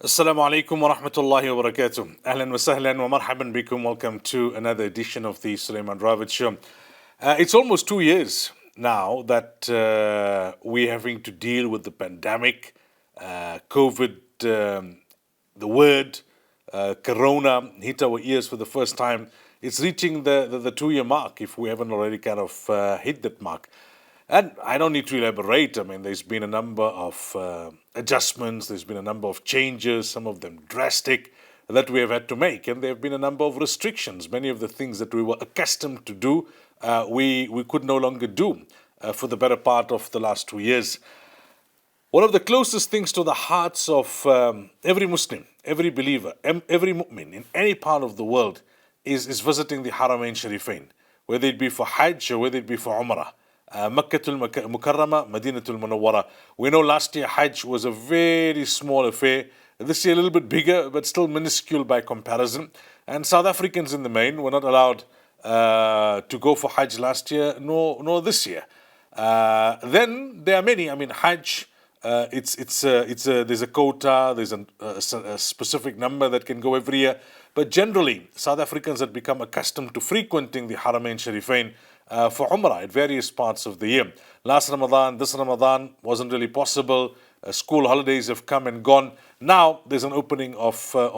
Assalamu alaikum wa rahmatullahi wa barakatuh. Ahlan wa sahlan wa marhaban bikum. Welcome to another edition of the Sulaiman Ravat Show. It's almost 2 years now that we're having to deal with the pandemic, COVID, the word, Corona hit our ears for the first time. It's reaching the 2 year mark if we haven't already kind of hit that mark. And I don't need to elaborate. I mean, there's been a number of adjustments, there's been a number of changes, some of them drastic, that we have had to make. And there have been a number of restrictions. Many of the things that we were accustomed to do, we could no longer do for the better part of the last 2 years. One of the closest things to the hearts of every Muslim, every believer, every mu'min in any part of the world is visiting the Haramain Sharifain, whether it be for Hajj or whether it be for Umrah. Makkatul Mukarrama, Madinatul Munawwara. We know last year Hajj was a very small affair. This year a little bit bigger, but still minuscule by comparison. And South Africans in the main were not allowed to go for Hajj last year, nor this year. Then there are many. I mean, Hajj. There's a quota, there's a specific number that can go every year. But generally, South Africans had become accustomed to frequenting the Haramain Sharifain for Umrah at various parts of the year. Last Ramadan, this Ramadan wasn't really possible. School holidays have come and gone. Now there's an opening of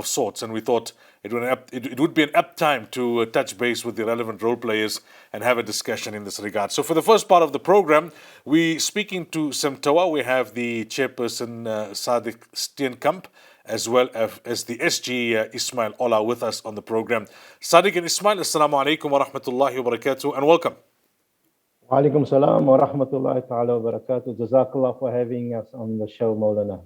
sorts, and we thought it would be an apt time to touch base with the relevant role players and have a discussion in this regard. So for the first part of the program, we speaking to SAMTOA. We have the chairperson Sadick Steenkamp, as well as the SG Ismail Olla with us on the program. Sadiq and Ismail, assalamu alaikum wa rahmatullahi wa barakatuh, and welcome. Walaikum salam wa rahmatullahi ta'ala wa barakatuh. Jazakallah for having us on the show, Maulana.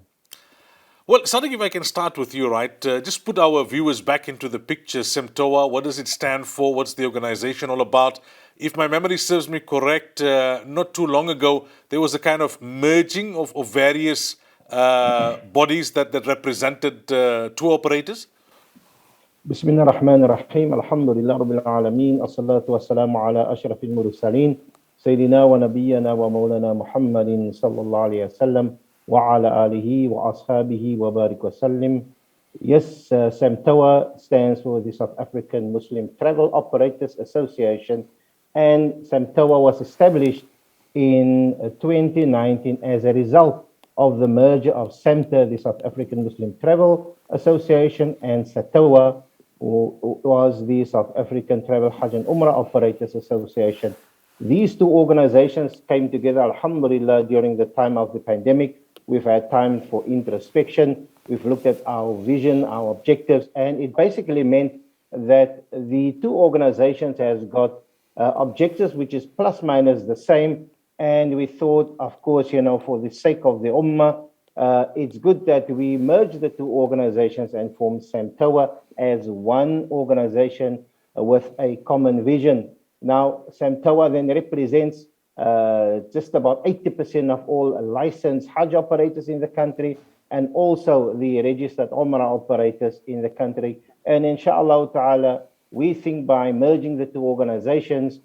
Well, Sadiq, if I can start with you, right? Just put our viewers back into the picture. SAMTOA, what does it stand for? What's the organization all about? If my memory serves me correct, not too long ago, there was a kind of merging of various bodies that represented tour operators. Bismillah ar-Rahman ar-Rahim. Alhamdulillah Rabbil Alameen. As-salatu was-salamu ala ashrafil mursaleen. Sayyidina wa nabiyyana wa maulana Muhammadin sallallahu alayhi wa sallam. Wa ala alihi wa ashabihi wa barik wa sallim. Yes, SAMTOA stands for the South African Muslim Travel Operators Association. And SAMTOA was established in 2019 as a result of the merger of SAMTA, the South African Muslim Travel Association, and SATOA, who was the South African Travel Hajj and Umrah Operators Association. These two organizations came together, alhamdulillah, during the time of the pandemic. We've had time for introspection. We've looked at our vision, our objectives, and it basically meant that the two organizations has got objectives which is plus minus the same. And we thought, of course, for the sake of the Ummah, it's good that we merge the two organizations and form SAMTOA as one organization with a common vision. Now, SAMTOA then represents just about 80% of all licensed Hajj operators in the country and also the registered Umrah operators in the country. And inshallah ta'ala, we think by merging the two organizations,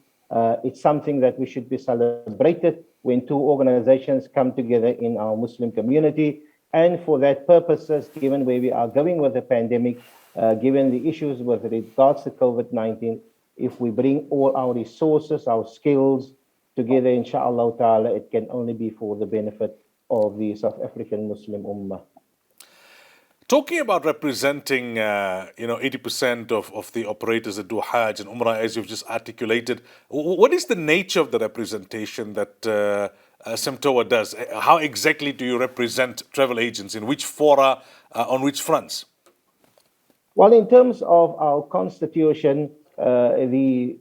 it's something that we should be celebrated when two organizations come together in our Muslim community. And for that purposes, given where we are going with the pandemic, given the issues with regards to COVID-19, if we bring all our resources, our skills together, inshallah ta'ala, it can only be for the benefit of the South African Muslim Ummah. Talking about representing, 80% of the operators that do Hajj and Umrah, as you've just articulated, what is the nature of the representation that SAMTOA does? How exactly do you represent travel agents? In which fora, on which fronts? Well, in terms of our constitution, the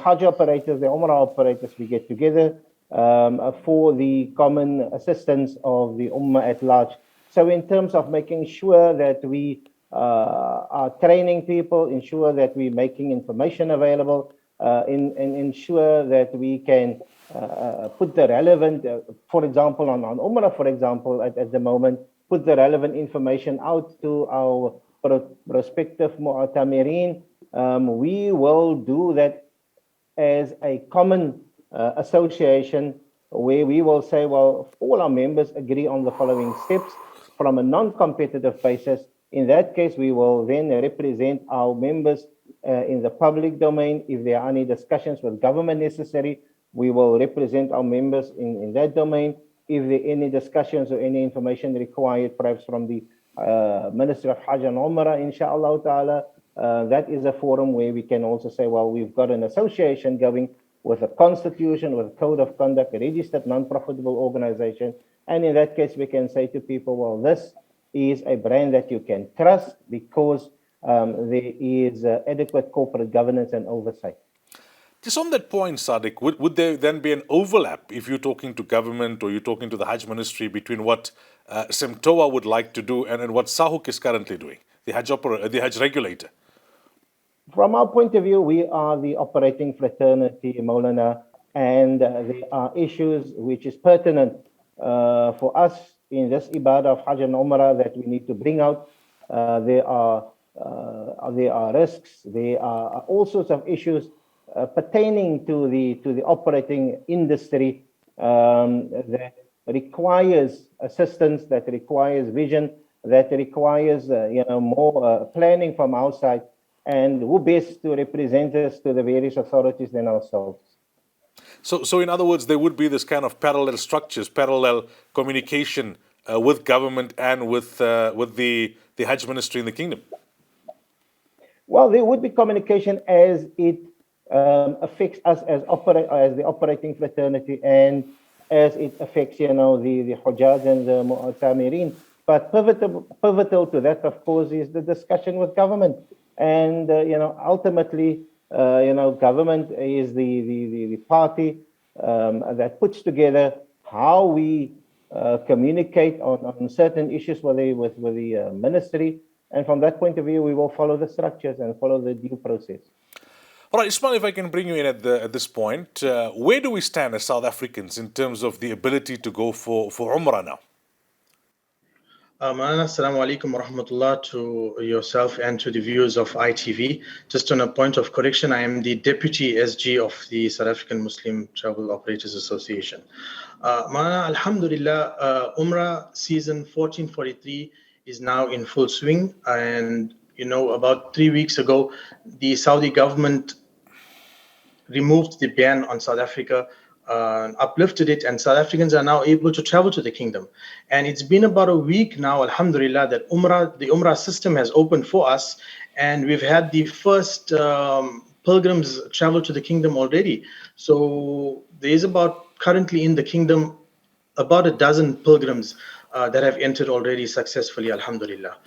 Hajj operators, the Umrah operators, we get together for the common assistance of the Ummah at large. So in terms of making sure that we are training people, ensure that we're making information available, ensure that we can put the relevant, for example, on Umrah, for example, at the moment, put the relevant information out to our prospective mu'tamireen. We will do that as a common association where we will say, well, all our members agree on the following steps. from a non-competitive basis, in that case, we will then represent our members in the public domain. If there are any discussions with government necessary, we will represent our members in that domain. If there are any discussions or any information required, perhaps from the Ministry of Hajj and Umrah, inshallah ta'ala, that is a forum where we can also say, well, we've got an association going with a constitution, with a code of conduct, a registered non-profitable organization. And in that case, we can say to people, well, this is a brand that you can trust because there is adequate corporate governance and oversight. Just on that point, Sadick, would there then be an overlap if you're talking to government or you're talking to the Hajj Ministry between what SAMTOA would like to do and what SAHUK is currently doing, the Hajj regulator? From our point of view, we are the operating fraternity, Maulana, and there are issues which is pertinent for us in this ibadah of Hajj and Umrah that we need to bring out. There are risks, there are all sorts of issues pertaining to the operating industry that requires assistance, that requires vision, that requires more planning from our side. And who best to represent us to the various authorities than ourselves? So in other words, there would be this kind of parallel structures, parallel communication with government and with the Hajj Ministry in the kingdom. Well, there would be communication as it affects us as the operating fraternity and as it affects, the Hujjaj and the Mu'tamirin. But pivotal to that, of course, is the discussion with government. And, ultimately, government is the party that puts together how we communicate on certain issues with the ministry. And from that point of view, we will follow the structures and follow the due process. All right, Ismail, if I can bring you in at this point, where do we stand as South Africans in terms of the ability to go for Umrah now? Assalamu alaikum wa rahmatullah to yourself and to the viewers of ITV. Just on a point of correction, I am the Deputy SG of the South African Muslim Travel Operators Association. Alhamdulillah, Umrah season 1443 is now in full swing. And, about 3 weeks ago, the Saudi government removed the ban on South Africa, uplifted it, and South Africans are now able to travel to the kingdom. And it's been about a week now, alhamdulillah, that the Umrah system has opened for us, and we've had the first pilgrims travel to the kingdom already. So there is currently in the kingdom about a dozen pilgrims that have entered already successfully, alhamdulillah.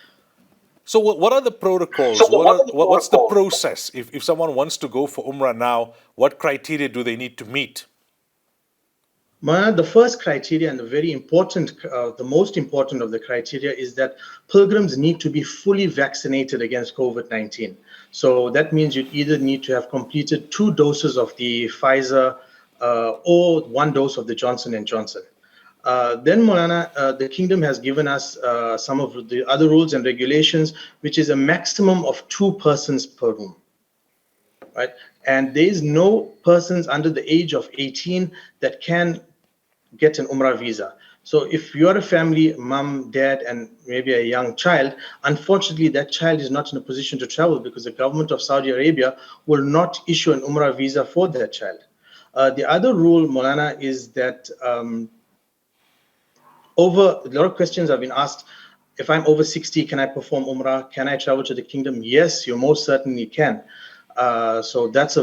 So what are the protocols? What's the process? If someone wants to go for Umrah now, what criteria do they need to meet? The first criteria and the most important of the criteria is that pilgrims need to be fully vaccinated against COVID-19. So that means you either need to have completed 2 doses of the Pfizer or 1 dose of the Johnson & Johnson. Then, Maulana, the kingdom has given us some of the other rules and regulations, which is a maximum of 2 persons per room. Right? And there is no persons under the age of 18 that can get an Umrah visa. So if you're a family, mom, dad, and maybe a young child, unfortunately, that child is not in a position to travel because the government of Saudi Arabia will not issue an Umrah visa for that child. The other rule, Maulana, is that a lot of questions have been asked. If I'm over 60, can I perform Umrah? Can I travel to the kingdom? Yes, you most certainly can. So that's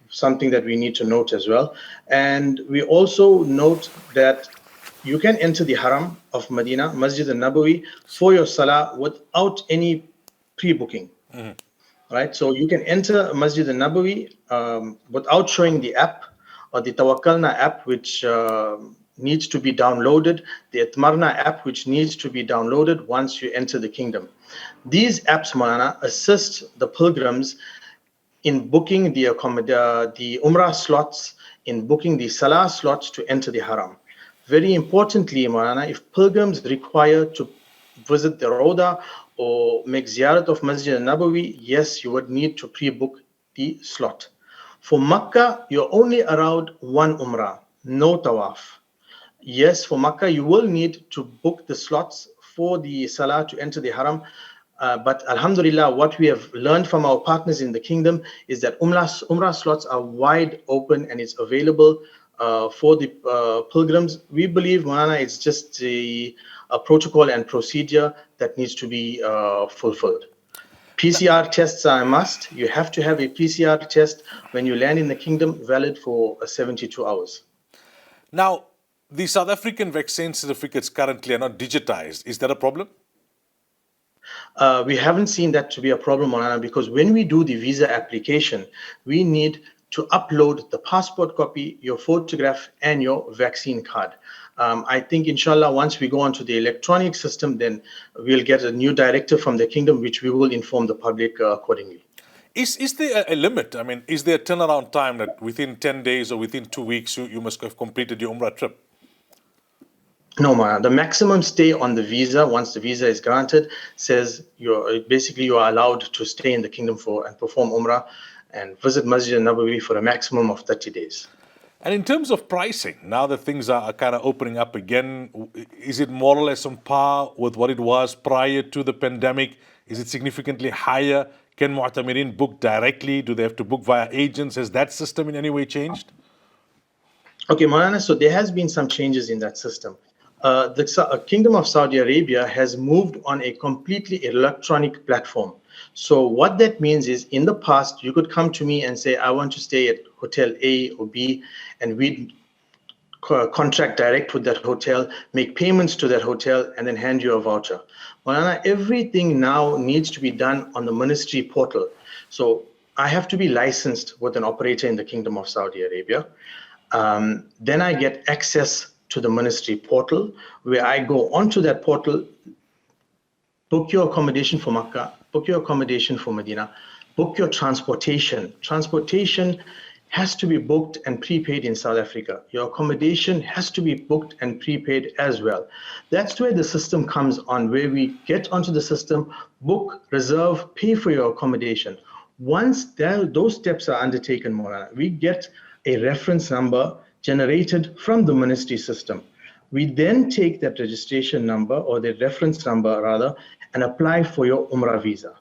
something that we need to note as well. And we also note that you can enter the Haram of Medina, Masjid al-Nabawi, for your Salah without any pre-booking. Right? So you can enter Masjid al-Nabawi without showing the app or the Tawakkalna app, which needs to be downloaded, the Atmarna app, which needs to be downloaded once you enter the kingdom. These apps, Maulana, assist the pilgrims in booking the Umrah slots, in booking the Salah slots to enter the Haram. Very importantly, Maulana, if pilgrims require to visit the Roda or make ziyarat of Masjid al-Nabawi, yes, you would need to pre-book the slot. For Makkah, you're only allowed 1 Umrah, no tawaf. Yes, for Makkah, you will need to book the slots for the Salah to enter the Haram. But Alhamdulillah, what we have learned from our partners in the kingdom is that Umrah slots are wide open and it's available for the pilgrims. We believe, Maulana, it's just a protocol and procedure that needs to be fulfilled. PCR tests are a must. You have to have a PCR test when you land in the kingdom, valid for 72 hours. Now, the South African vaccine certificates currently are not digitized. Is that a problem? We haven't seen that to be a problem, Maulana, because when we do the visa application, we need to upload the passport copy, your photograph, and your vaccine card. I think, inshallah, once we go onto the electronic system, then we'll get a new directive from the kingdom, which we will inform the public accordingly. Is there a limit? I mean, is there a turnaround time that within 10 days or within 2 weeks you must have completed your Umrah trip? No, man. The maximum stay on the visa, once the visa is granted, says you are allowed to stay in the kingdom and perform Umrah and visit Masjid al-Nabawi for a maximum of 30 days. And in terms of pricing, now that things are kind of opening up again, is it more or less on par with what it was prior to the pandemic? Is it significantly higher? Can Mu'tamirin book directly? Do they have to book via agents? Has that system in any way changed? Okay, Maulana, so there has been some changes in that system. The Kingdom of Saudi Arabia has moved on a completely electronic platform. So what that means is, in the past, you could come to me and say, I want to stay at Hotel A or B, and we'd contract direct with that hotel, make payments to that hotel, and then hand you a voucher. Maulana, everything now needs to be done on the ministry portal. So I have to be licensed with an operator in the Kingdom of Saudi Arabia. Then I get access to the ministry portal, where I go onto that portal, book your accommodation for Makkah, book your accommodation for Medina, book your transportation. Transportation has to be booked and prepaid in South Africa. Your accommodation has to be booked and prepaid as well. That's where the system comes on, where we get onto the system, book, reserve, pay for your accommodation. Once those steps are undertaken, Maulana, we get a reference number generated from the ministry system. We then take that registration number, or the reference number rather, and apply for your Umrah visa.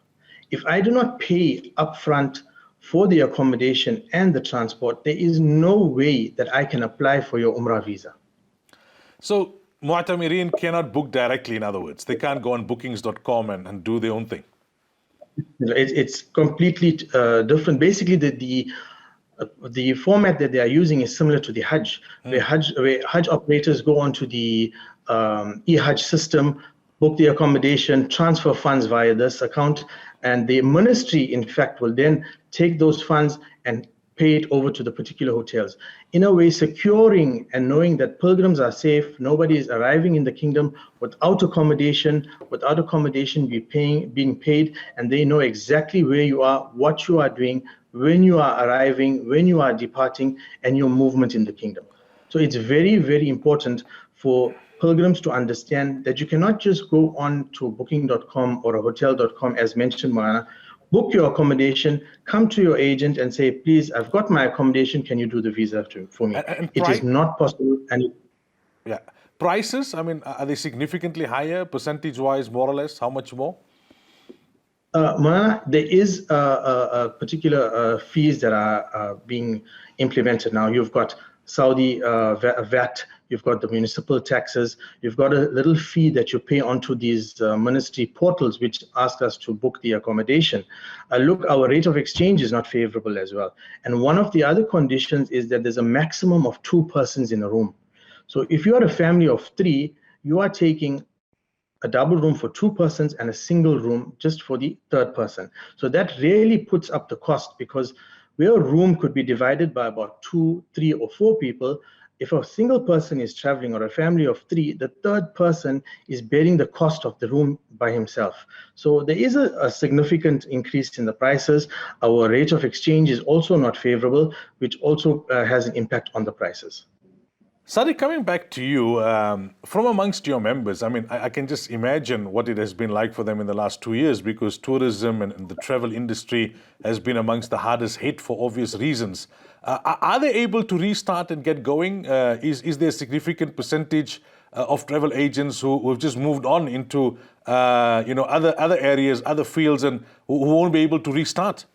If I do not pay upfront for the accommodation and the transport, there is no way that I can apply for your Umrah visa. So Mu'tamirin cannot book directly, in other words. They can't go on bookings.com and do their own thing. It's completely different. Basically, the format that they are using is similar to the Hajj, where Hajj operators go onto the e-Hajj system, book the accommodation, transfer funds via this account, and the ministry, in fact, will then take those funds and pay it over to the particular hotels. In a way, securing and knowing that pilgrims are safe, nobody is arriving in the kingdom without accommodation being paid, and they know exactly where you are, what you are doing, when you are arriving, when you are departing, and your movement in the kingdom. So it's very, very important for pilgrims to understand that you cannot just go on to booking.com or a hotel.com, as mentioned, Maulana, book your accommodation, come to your agent and say, please, I've got my accommodation, can you do the visa for me? It is not possible. Yeah. Prices, I mean, are they significantly higher, percentage-wise, more or less? How much more? Maulana, there is a particular fees that are being implemented now. You've got Saudi VAT, you've got the municipal taxes, you've got a little fee that you pay onto these ministry portals, which ask us to book the accommodation. Look, our rate of exchange is not favorable as well. And one of the other conditions is that there's a maximum of 2 persons in a room. So if you are a family of 3, you are taking a double room for 2 persons and a single room just for the 3rd person. So that really puts up the cost, because where a room could be divided by about 2, 3, or 4 people, if a single person is traveling, or a family of 3, the 3rd person is bearing the cost of the room by himself. So there is a significant increase in the prices. Our rate of exchange is also not favorable, which also has an impact on the prices. Sadick, coming back to you, from amongst your members, I mean, I can just imagine what it has been like for them in the last 2 years, because tourism and the travel industry has been amongst the hardest hit for obvious reasons. Are they able to restart and get going? Is there a significant percentage of travel agents who have just moved on into other areas, other fields, and who won't be able to restart?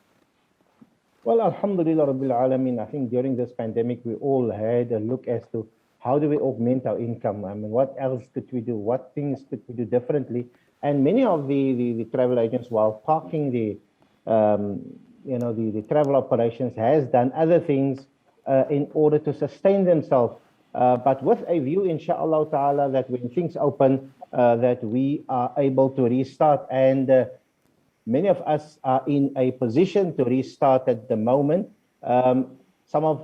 Well, Alhamdulillah Rabbil Alameen, I think during this pandemic, we all had a look as to how do we augment our income? I mean, what else could we do? What things could we do differently? And many of the travel agents, while parking the travel operations, has done other things in order to sustain themselves. But with a view, inshallah ta'ala, that when things open, that we are able to restart. And many of us are in a position to restart at the moment. Some of,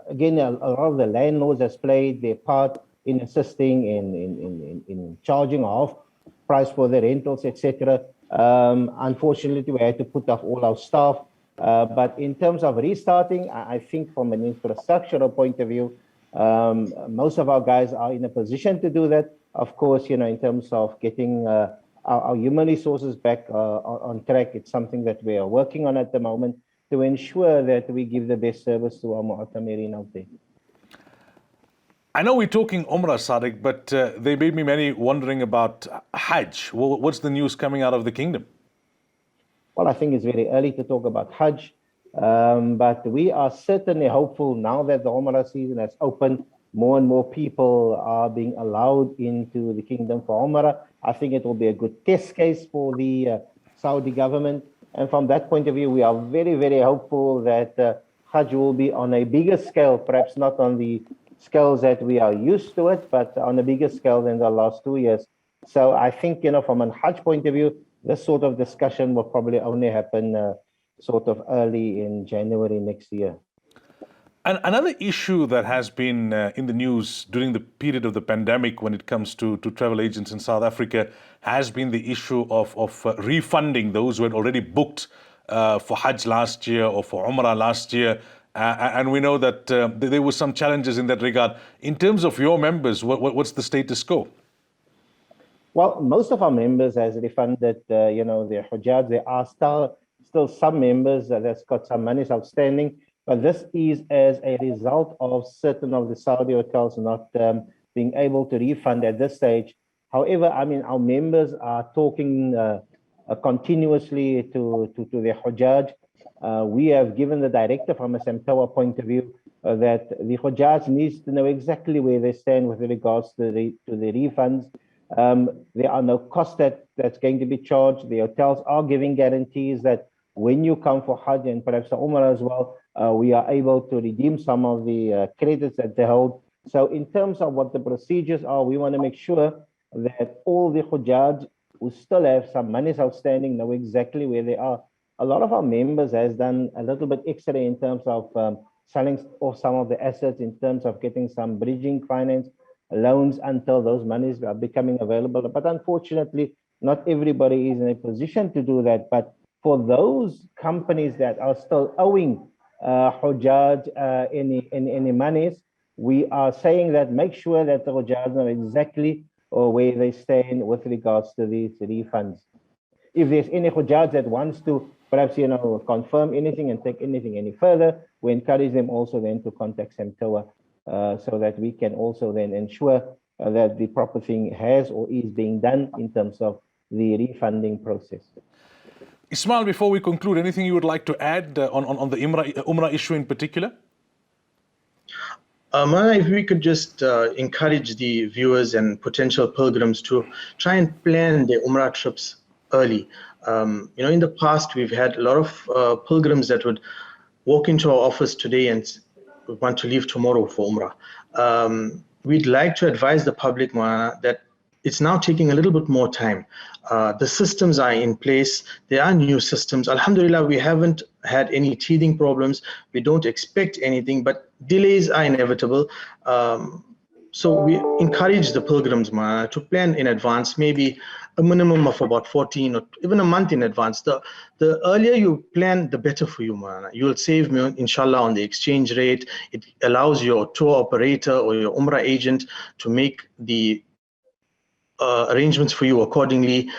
again, a lot of the landlords has played their part in assisting in charging half price for the rentals, etc. Unfortunately, we had to put off all our staff. But in terms of restarting, I think from an infrastructural point of view, most of our guys are in a position to do that. Of course, in terms of getting our human resources back on track, it's something that we are working on at the moment to ensure that we give the best service to our mu'tamirin out there. I know we're talking Umrah, Sadick, but there may be many wondering about Hajj. What's the news coming out of the kingdom? Well, I think it's very early to talk about Hajj, but we are certainly hopeful now that the Umrah season has opened. More and more people are being allowed into the kingdom for Umrah. I think it will be a good test case for the Saudi government. And from that point of view, we are very, very hopeful that Hajj will be on a bigger scale, perhaps not on the scales that we are used to it, but on a bigger scale than the last 2 years. So I think, from a Hajj point of view, this sort of discussion will probably only happen sort of early in January next year. And another issue that has been in the news during the period of the pandemic when it comes to travel agents in South Africa has been the issue of refunding those who had already booked for Hajj last year or for Umrah last year. And we know that there were some challenges in that regard. In terms of your members, what's the status quo? Well, most of our members has refunded, their Hujjaj. There are still some members that's got some monies outstanding. But this is as a result of certain of the Saudi hotels not being able to refund at this stage. However, I mean, our members are talking continuously to their Hujjaj. We have given the directive from a SAMTOA point of view that the Hujjaj needs to know exactly where they stand with regards to the refunds. There are no costs that's going to be charged. The hotels are giving guarantees that when you come for Hajj and perhaps the Umrah as well, we are able to redeem some of the credits that they hold. So in terms of what the procedures are, we want to make sure that all the Hujjaj who still have some monies outstanding know exactly where they are. A lot of our members has done a little bit extra in terms of selling off some of the assets, in terms of getting some bridging finance loans until those monies are becoming available. But unfortunately, not everybody is in a position to do that. But for those companies that are still owing Hujjaj any monies, we are saying that make sure that the Hujjaj know exactly where they stand with regards to these refunds. If there's any Hujjaj that wants to perhaps confirm anything and take anything any further, we encourage them also then to contact SAMTOA so that we can also then ensure that the proper thing has or is being done in terms of the refunding process. Ismail, before we conclude, anything you would like to add on the Umrah issue in particular? If we could just encourage the viewers and potential pilgrims to try and plan their Umrah trips early. In the past, we've had a lot of pilgrims that would walk into our office today and want to leave tomorrow for Umrah. We'd like to advise the public, Moana, that it's now taking a little bit more time. The systems are in place. There are new systems. Alhamdulillah, we haven't had any teething problems. We don't expect anything, but delays are inevitable. So we encourage the pilgrims to plan in advance, maybe a minimum of about 14 or even a month in advance. The earlier you plan, the better for you, You will save, inshallah, on the exchange rate. It allows your tour operator or your Umrah agent to make the arrangements for you accordingly.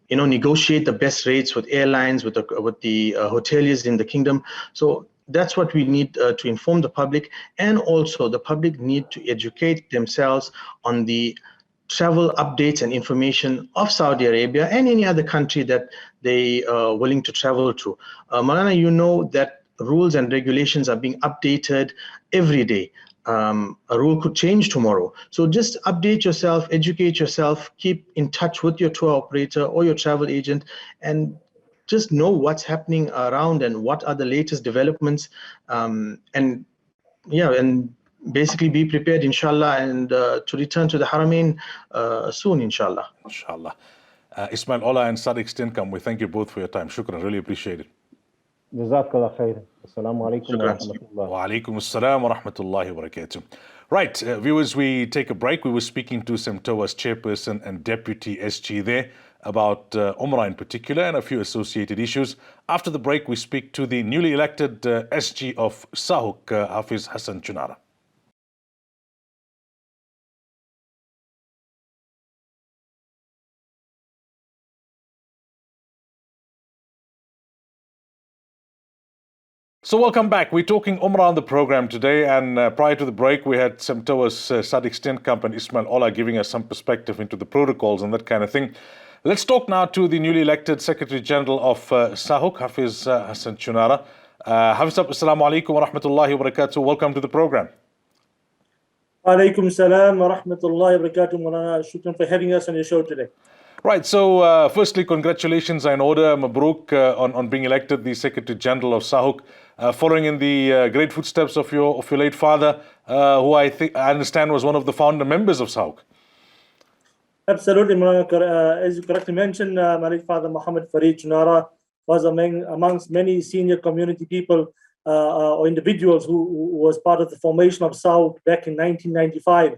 Negotiate the best rates with airlines, with the hoteliers in the kingdom. So that's what we need to inform the public, and also the public need to educate themselves on the travel updates and information of Saudi Arabia and any other country that they are willing to travel to. Maulana, you know that rules and regulations are being updated every day. A rule could change tomorrow. So just update yourself, educate yourself, keep in touch with your tour operator or your travel agent, and just know what's happening around and what are the latest developments. And basically be prepared, inshallah, and to return to the Haramain soon, inshallah. Inshallah. Ismail, Olla, and Sadick Steenkamp, we thank you both for your time. Shukran, really appreciate it. Jazakallah khair. Assalamu alaikum wa rahmatullah. Wa alaikum assalam wa rahmatullahi wa barakatuh. Right, viewers, we take a break. We were speaking to SAMTOA's chairperson and deputy SG there about Umrah in particular and a few associated issues. After the break, we speak to the newly elected SG of SAHUK, Hafiz Hassan Choonara. So welcome back. We're talking Umrah on the program today, and prior to the break, we had SAMTOA's Sadick Steenkamp and Ismail Olla giving us some perspective into the protocols and that kind of thing. Let's talk now to the newly elected Secretary General of SAHUK, Hafiz Hassan Choonara. Hafiz, assalamu alaikum wa rahmatullahi wa barakatuh. Welcome to the program. Alaikum salam wa rahmatullahi wa barakatuh. Maulana, shukran for having us on your show today. Right, so firstly, congratulations in order, Mabruk, on being elected the Secretary General of SAHUK, following in the great footsteps of your late father, who I understand was one of the founder members of SAHUK. Absolutely, Maulana. As you correctly mentioned, my late father, Muhammad Farid Choonara, was amongst many senior community people or individuals who was part of the formation of SAHUK back in 1995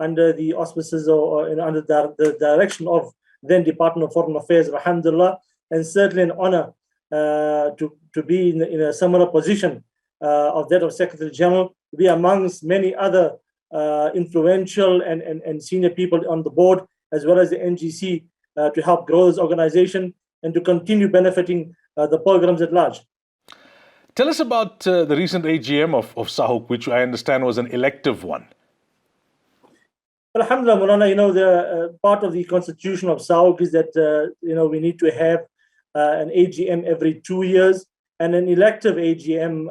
under the auspices or under the direction of then Department of Foreign Affairs, alhamdulillah, and certainly an honor to be in a similar position of that of Secretary General, to be amongst many other influential and senior people on the board, as well as the NGC, to help grow this organization and to continue benefiting the programs at large. Tell us about the recent AGM of SAHUK, which I understand was an elective one. Alhamdulillah, Maulana, the part of the constitution of SAHUK is that, we need to have an AGM every 2 years and an elective AGM,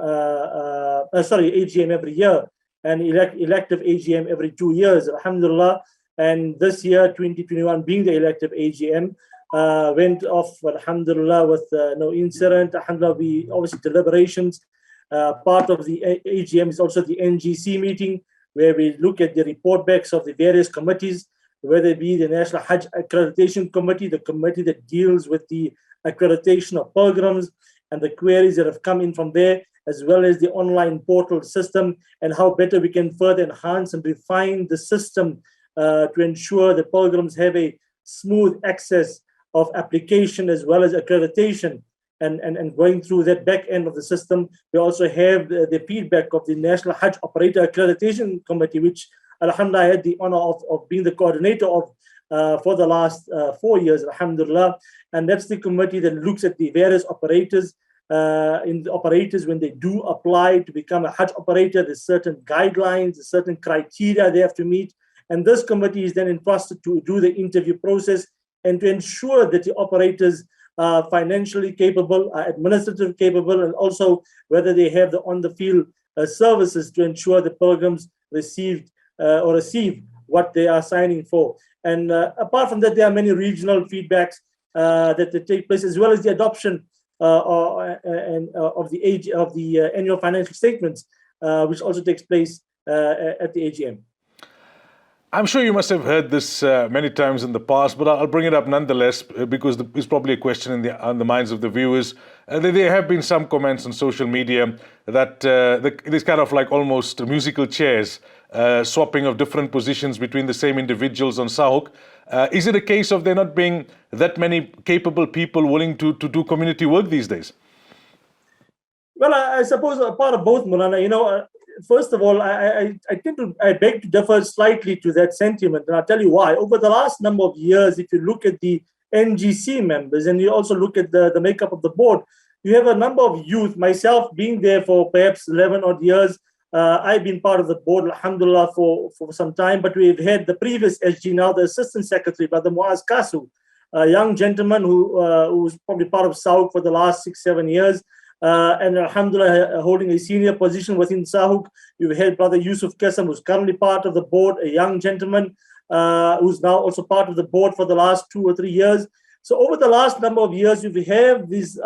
AGM every year, and elective AGM every 2 years, alhamdulillah. And this year, 2021, being the elective AGM, went off, alhamdulillah, with no incident. Alhamdulillah, obviously deliberations. Part of the AGM is also the NGC meeting, where we look at the report backs of the various committees, whether it be the National Hajj Accreditation Committee, the committee that deals with the accreditation of pilgrims and the queries that have come in from there, as well as the online portal system and how better we can further enhance and refine the system to ensure that pilgrims have a smooth access of application as well as accreditation. And going through that back end of the system, we also have the feedback of the National Hajj Operator Accreditation Committee, which alhamdulillah I had the honor of being the coordinator of for the last 4 years, alhamdulillah. And that's the committee that looks at the various operators. In the operators, when they do apply to become a Hajj operator, there's certain guidelines, there's certain criteria they have to meet. And this committee is then entrusted to do the interview process and to ensure that the operators financially capable, administrative capable, and also whether they have the on-the-field services to ensure the pilgrims receive what they are signing for. And apart from that, there are many regional feedbacks that take place, as well as the adoption of the annual financial statements, which also takes place at the AGM. I'm sure you must have heard this many times in the past, but I'll bring it up nonetheless because it's probably a question on the minds of the viewers. There have been some comments on social media that there's kind of like almost musical chairs, swapping of different positions between the same individuals on SAHUK. Is it a case of there not being that many capable people willing to do community work these days? Well, I suppose a part of both, Maulana. First of all, I beg to differ slightly to that sentiment, and I'll tell you why. Over the last number of years, if you look at the NGC members and you also look at the makeup of the board, you have a number of youth, myself being there for perhaps 11 odd years. I've been part of the board, alhamdulillah, for some time, but we've had the previous SG, now the Assistant Secretary, Brother Muaz Kasu, a young gentleman who was probably part of SAHUK for the last 6-7 years. And alhamdulillah, holding a senior position within SAHUK. You've had Brother Yusuf Kesam, who's currently part of the board, a young gentleman who's now also part of the board for the last 2 or 3 years. So over the last number of years, we have these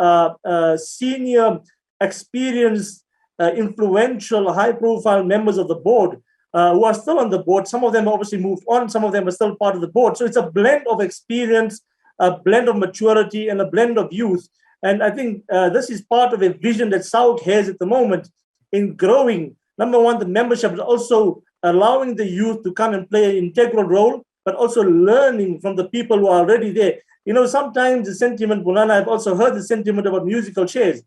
senior, experienced, influential, high-profile members of the board who are still on the board. Some of them obviously moved on. Some of them are still part of the board. So it's a blend of experience, a blend of maturity, and a blend of youth. And I think this is part of a vision that SAHUK has at the moment in growing. Number one, the membership is also allowing the youth to come and play an integral role, but also learning from the people who are already there. You know, sometimes the sentiment, Mulana, I've also heard the sentiment about musical chairs,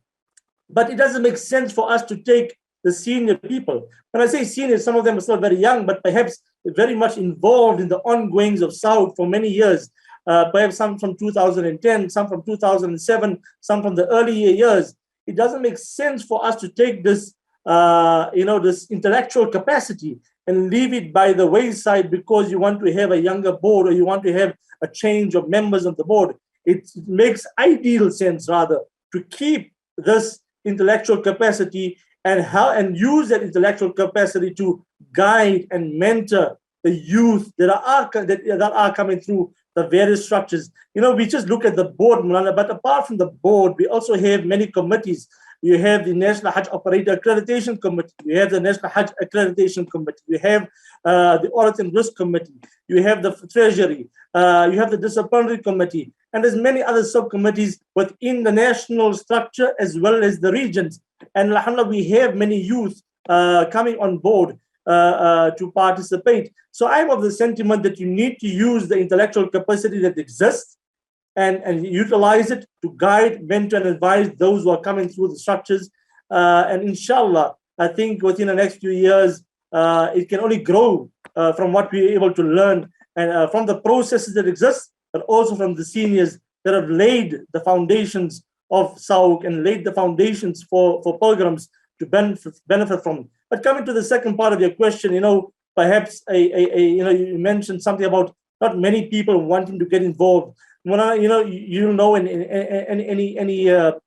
but it doesn't make sense for us to take the senior people. When I say senior, some of them are still very young, but perhaps very much involved in the ongoings of SAHUK for many years. Perhaps some from 2010, some from 2007, some from the early years. It doesn't make sense for us to take this, this intellectual capacity and leave it by the wayside because you want to have a younger board or you want to have a change of members of the board. It makes ideal sense, rather, to keep this intellectual capacity and use that intellectual capacity to guide and mentor the youth that are coming through the various structures. You know, we just look at the board, Mulana, but apart from the board, we also have many committees. You have the National Hajj Operator Accreditation Committee. You have the National Hajj Accreditation Committee. You have the Audit and Risk Committee. You have the Treasury. You have the Disciplinary Committee. And there's many other subcommittees within the national structure as well as the regions. And alhamdulillah, we have many youth coming on board to participate. So I'm of the sentiment that you need to use the intellectual capacity that exists and utilize it to guide, mentor, and advise those who are coming through the structures. And inshallah, I think within the next few years, it can only grow from what we're able to learn and from the processes that exist, but also from the seniors that have laid the foundations of SAHUK and laid the foundations for programs to benefit from. But coming to the second part of your question, perhaps you mentioned something about not many people wanting to get involved. When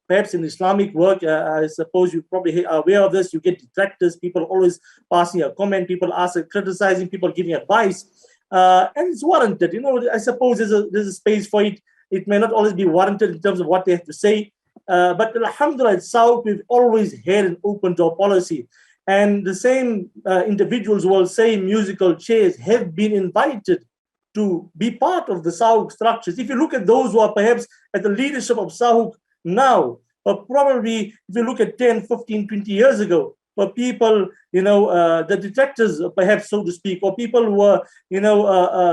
perhaps in Islamic work, I suppose you probably are aware of this. You get detractors, people always passing a comment, people criticizing, people giving advice, and it's warranted. I suppose there's a space for it. It may not always be warranted in terms of what they have to say, but alhamdulillah, at SAHUK, we've always had an open door policy. And the same individuals who will say musical chairs have been invited to be part of the SAHUK structures. If you look at those who are perhaps at the leadership of SAHUK now, but probably if you look at 10, 15, 20 years ago, for people, the detractors, perhaps so to speak, or people who were,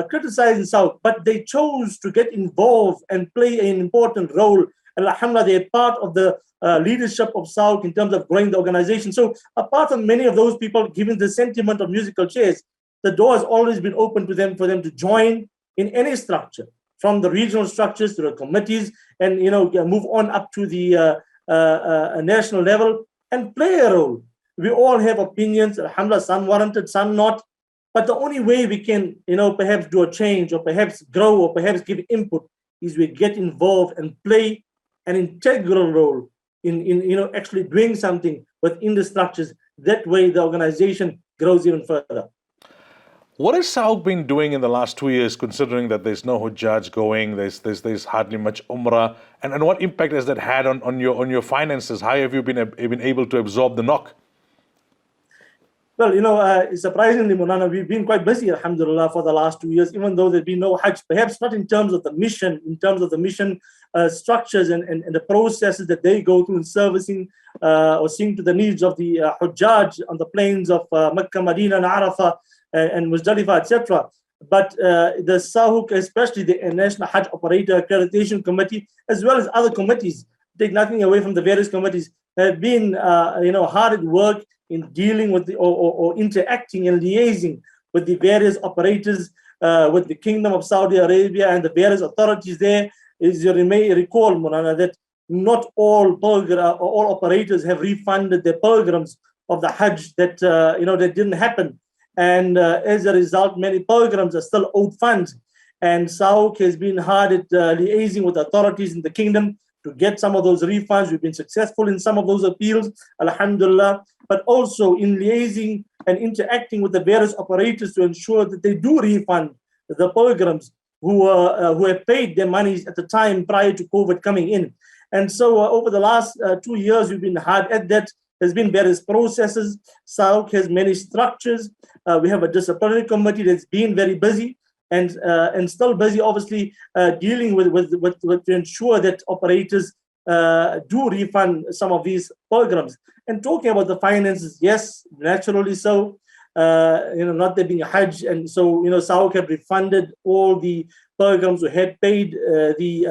criticizing SAHUK, but they chose to get involved and play an important role. And alhamdulillah, they're part of the leadership of SAHUK in terms of growing the organization. So apart from many of those people giving the sentiment of musical chairs, the door has always been open to them for them to join in any structure, from the regional structures to the committees, and move on up to the national level and play a role. We all have opinions, alhamdulillah, some warranted, some not. But the only way we can, perhaps do a change or perhaps grow or perhaps give input is we get involved and play an integral role in actually doing something within the structures. That way the organization grows even further. What has SAHUK been doing in the last 2 years, considering that there's no Hujjaj going, there's hardly much Umrah, and what impact has that had on your finances? How have you been able to absorb the knock? Well, surprisingly, Monana, we've been quite busy, alhamdulillah, for the last 2 years, even though there's been no Hajj, perhaps not in terms of the mission, structures and the processes that they go through in servicing or seeing to the needs of the Hujjaj on the plains of Mecca, Medina, and Arafah, and Muzdalifah, etc. But the SAHUK, especially the National Hajj Operator Accreditation Committee, as well as other committees, take nothing away from the various committees, have been hard at work in dealing with or interacting and liaising with the various operators, with the Kingdom of Saudi Arabia and the various authorities there. As you may recall, Monana, that not all all operators have refunded their programs of the Hajj that that didn't happen, and as a result, many programs are still owed funds. And SAHUK has been hard at liaising with authorities in the kingdom to get some of those refunds. We've been successful in some of those appeals, alhamdulillah, but also in liaising and interacting with the various operators to ensure that they do refund the programs who have paid their monies at the time prior to COVID coming in. And so over the last 2 years, we've been hard at that. There's been various processes. SAHUK has many structures. We have a disciplinary committee that's been very busy and still busy, obviously, dealing with to ensure that operators do refund some of these programs. And talking about the finances, yes, naturally so. Not there being a Hajj, and so SAHUK have refunded all the programs who had paid the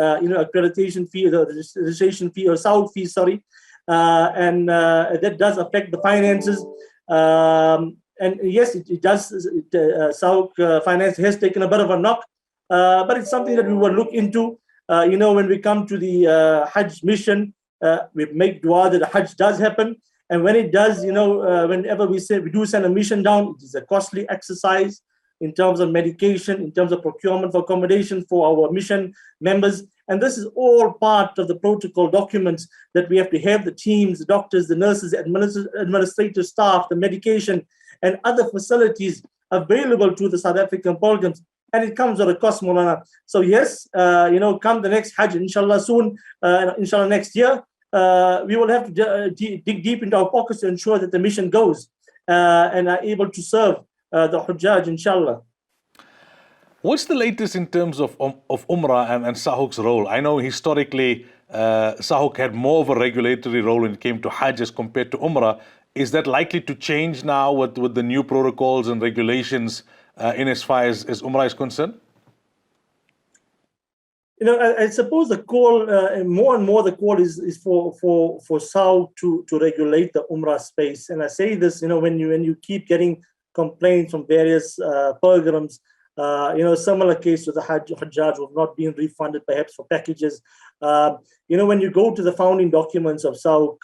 accreditation fee, the registration fee, or SAHUK fee, sorry, and that does affect the finances. And yes, it does. SAHUK finance has taken a bit of a knock, but it's something that we will look into. When we come to the Hajj mission, we make dua that the Hajj does happen. And when it does, whenever we do send a mission down, it is a costly exercise in terms of medication, in terms of procurement for accommodation for our mission members. And this is all part of the protocol documents that we have to have the teams, the doctors, the nurses, administrative staff, the medication, and other facilities available to the South African pilgrims. And it comes at a cost, Maulana. So yes, come the next Hajj, inshallah soon, inshallah next year, we will have to dig deep into our pockets to ensure that the mission goes and are able to serve the Hujjaj, inshallah. What's the latest in terms of Umrah and SAHUK's role? I know historically SAHUK had more of a regulatory role when it came to Hajj as compared to Umrah. Is that likely to change now with the new protocols and regulations in as far as Umrah is concerned? I suppose the call, more and more the call is for SAHUK to regulate the Umrah space. And I say this, when you keep getting complaints from various programs, similar case to the Hajjaj who have not been refunded perhaps for packages. When you go to the founding documents of SAHUK,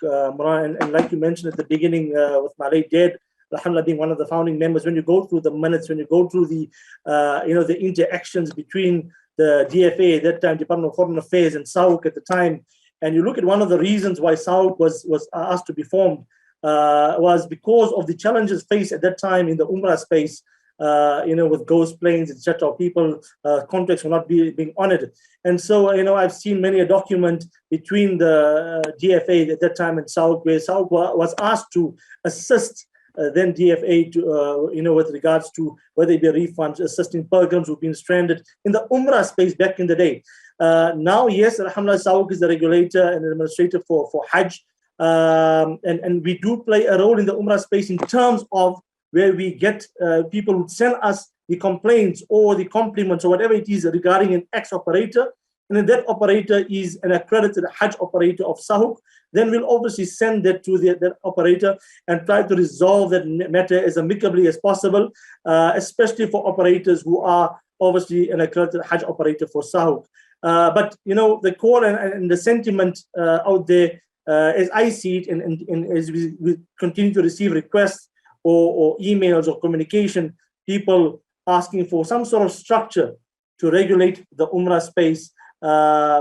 and like you mentioned at the beginning with my late dad, alhamdulillah, being one of the founding members, when you go through the minutes, when you go through the, the interactions between the DFA at that time, Department of Foreign Affairs, and SAHUK at the time, and you look at one of the reasons why SAHUK was asked to be formed, was because of the challenges faced at that time in the Umrah space, with ghost planes, etc. People, contracts were not being honored. And so, I've seen many a document between the DFA at that time and SAHUK, where SAHUK was asked to assist then DFA to, with regards to whether it be refunds, assisting pilgrims who've been stranded in the Umrah space back in the day. Now, yes, alhamdulillah, SAHUK is the regulator and administrator for Hajj. And we do play a role in the Umrah space in terms of where we get people who send us the complaints or the compliments or whatever it is regarding an ex-operator. And if that operator is an accredited Hajj operator of SAHUK, then we'll obviously send that to that operator and try to resolve that matter as amicably as possible, especially for operators who are obviously an accredited Hajj operator for SAHUK. But, the call and the sentiment out there, as I see it, and as we continue to receive requests or emails or communication, people asking for some sort of structure to regulate the Umrah space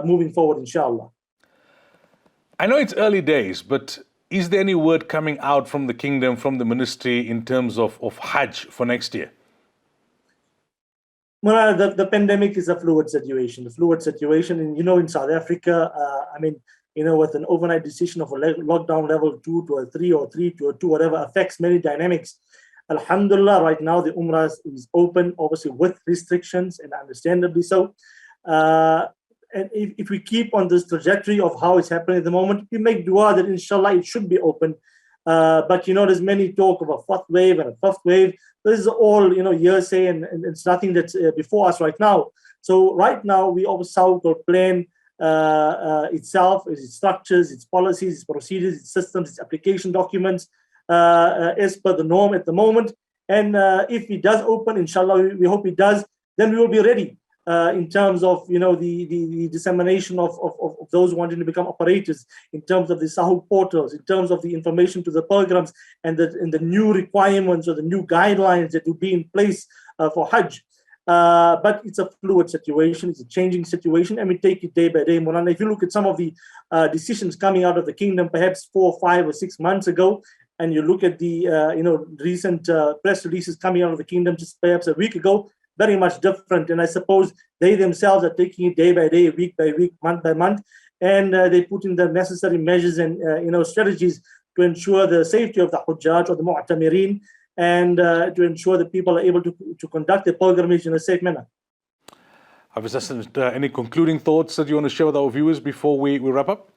moving forward, inshallah. I know it's early days, but is there any word coming out from the kingdom, from the ministry, in terms of Hajj for next year? Well, the pandemic is a fluid situation. And, in South Africa, with an overnight decision of a lockdown level 2 to a 3 or 3 to a 2, whatever, affects many dynamics. Alhamdulillah, right now the Umrah is open, obviously with restrictions, and understandably so. And if we keep on this trajectory of how it's happening at the moment, we make dua that inshallah it should be open. But there's many talk of a fourth wave and a fifth wave. This is all hearsay, and it's nothing that's before us right now. So right now we obviously will plan itself, its structures, its policies, its procedures, its systems, its application documents as per the norm at the moment. And if it does open, inshallah, we hope it does, then we will be ready in terms of the dissemination of those wanting to become operators, in terms of the SAHUK portals, in terms of the information to the pilgrims, and the new requirements or the new guidelines that will be in place for Hajj. But it's a fluid situation, it's a changing situation, and we take it day by day. Mulana, if you look at some of the decisions coming out of the kingdom, perhaps 4, 5, or 6 months ago, and you look at the recent press releases coming out of the kingdom just perhaps a week ago, very much different. And I suppose they themselves are taking it day by day, week by week, month by month, and they put in the necessary measures and strategies to ensure the safety of the Hujjaj or the Mu'tamirin, and to ensure that people are able to conduct their pilgrimage in a safe manner. Hafiz Hassan, any concluding thoughts that you want to share with our viewers before we wrap up?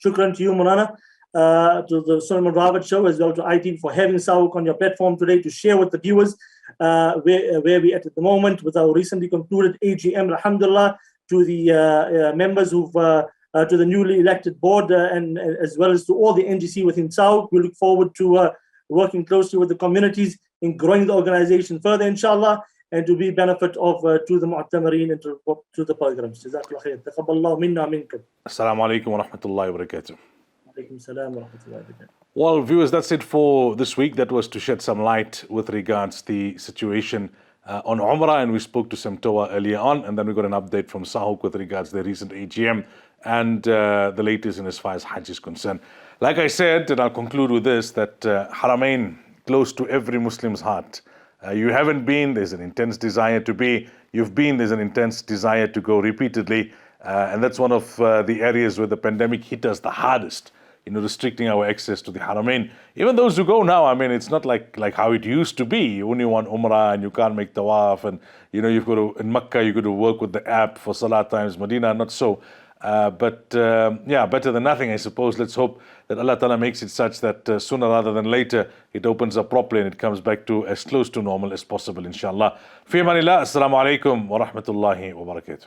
Shukran to you, Mulana, to the Sulaiman Ravat show, as well to ITV for having SAHUK on your platform today to share with the viewers where we're at the moment with our recently concluded AGM, alhamdulillah, to the members who've to the newly elected board, and as well as to all the NGC within SAHUK. We look forward to working closely with the communities in growing the organization further, inshallah, and to be benefit of to the Mu'tamirin and to the pilgrims. Jazakallah khair. Taqabbalallahu minna minkum. Assalamu alaikum wa rahmatullahi wa barakatuh. Alaikum salam wa rahmatullahi wa barakatuh. Well, viewers, that's it for this week. That was to shed some light with regards the situation on Umrah, and we spoke to SAMTOA earlier on, and then we got an update from SAHUK with regards to their recent AGM and the latest in as far as Hajj is concerned. Like I said, and I'll conclude with this, that Haramain, close to every Muslim's heart. You haven't been, there's an intense desire to be. You've been, there's an intense desire to go repeatedly. And that's one of the areas where the pandemic hit us the hardest, restricting our access to the Haramain. Even those who go now, I mean, it's not like how it used to be. You only want Umrah and you can't make tawaf, and you've got to, in Makkah, you've got to work with the app for Salah times. Medina, not so. But better than nothing, I suppose. Let's hope that Allah Ta'ala makes it such that sooner rather than later, it opens up properly and it comes back to as close to normal as possible, inshallah. Fi amanillah, assalamu alaikum wa rahmatullahi wa barakatuh.